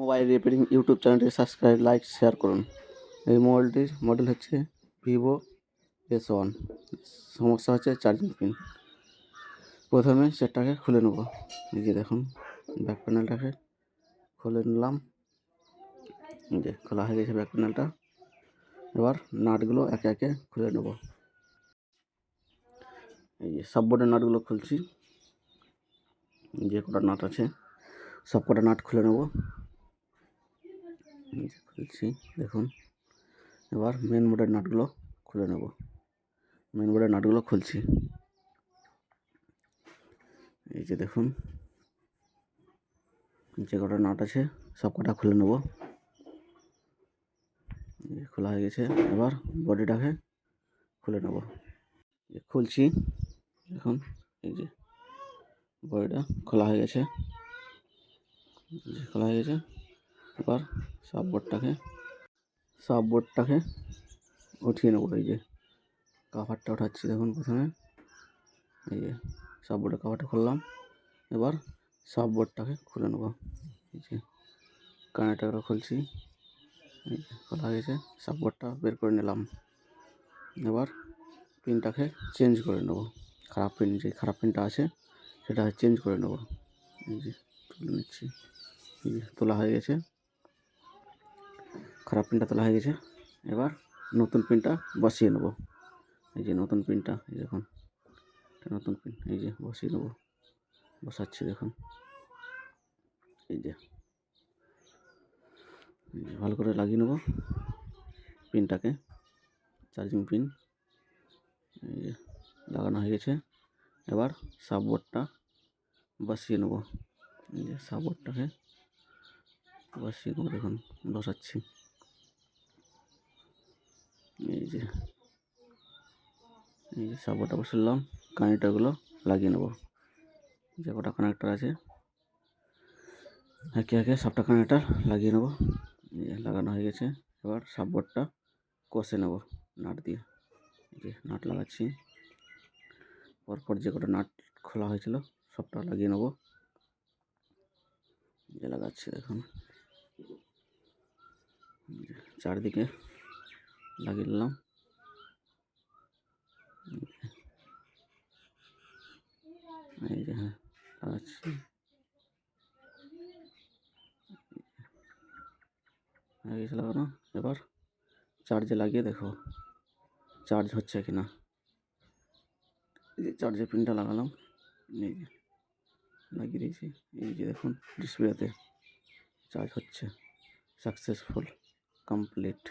Mobile repairing YouTube চ্যানেলটি subscribe, like, share করুন। এই মোবাইলটির মডেল হচ্ছে vivo S1। সমস্যা হচ্ছে চার্জিং পিন। প্রথমে সেটটাকে খুলে নেব। এই যে দেখুন, ব্যাক প্যানেলটাকে খুলে নিলাম। এই যে খোলা হয়ে গেছে ব্যাক প্যানেলটা। এবার নাটগুলো একে একে খুলে নেব। এই যে সাববোর্ডের নাটগুলো খুলছি। যে কটা নাট আছে সব কটা নাট খুলে নেব। খুলছি দেখুন। এবার মেন বোর্ডের নাটগুলো খুলে নেব। মেন বোর্ডের নাটগুলো খুলছি। এই যে দেখুন, যে কটা নাট আছে সব কটা খুলে নেব। খোলা হয়ে গেছে। এবার বডিটাকে খুলে নেব। খুলছি দেখুন। এই যে বডিটা খোলা হয়ে গেছে। খোলা হয়ে গেছে। এবার সাববোর্ডটাকে উঠিয়ে নেব। এই যে কাভারটা উঠাচ্ছি দেখুন। প্রথমে এই যে সাববোর্ডের কাভারটা খুললাম। এবার সাববোর্ডটাকে খুলে নেব। এই যে কানেক্টরটা খুলছি। এই যে খোলা হয়ে গেছে। সাববোর্ডটা বের করে নিলাম। এবার পিনটাকে চেঞ্জ করে নেব। খারাপ পিনটা আছে সেটা চেঞ্জ করে নেব। এই যে তুলে নিচ্ছি। এই যে তোলা হয়ে গেছে। খারাপ পিনটা তোলা হয়ে গেছে। এবার নতুন পিনটা বসিয়ে নেব। এই যে নতুন পিনটা, এই দেখুন নতুন পিন। এই যে বসিয়ে নেব। বসাচ্ছি দেখুন। এই যে ভালো করে লাগিয়ে নেব পিনটাকে, চার্জিং পিন। এই যে লাগানো হয়ে গেছে। এবার সাববোর্ডটা বসিয়ে নেব। এই যে সাববোর্ডটাকে বসিয়ে নেব দেখুন, বসাচ্ছি। এই যে সাববোর্ডটা বসালাম। কানেক্টরগুলো লাগিয়ে নেব। যে কটা কানেক্টর আছে একে একে সবটা কানেক্টর লাগিয়ে নেব। লাগানো হয়ে গেছে। এবার সাববোর্ডটা কষে নেব নাট দিয়ে। এই যে নাট লাগাচ্ছি। পরপর যে কটা নাট খোলা হয়েছিল সবটা লাগিয়ে নেব। যে লাগাচ্ছি দেখুন। চারদিকে লাগিয়ে নিলাম। এই যে হ্যাঁ লাগাচ্ছি। হয়ে গেছে লাগানো। এবার চার্জে লাগিয়ে দেখো চার্জ হচ্ছে কি না। এই যে চার্জের পিনটা লাগালাম। এই যে লাগিয়ে দিয়েছি। এই যে দেখুন ডিসপ্লেতে চার্জ হচ্ছে। Successful, complete.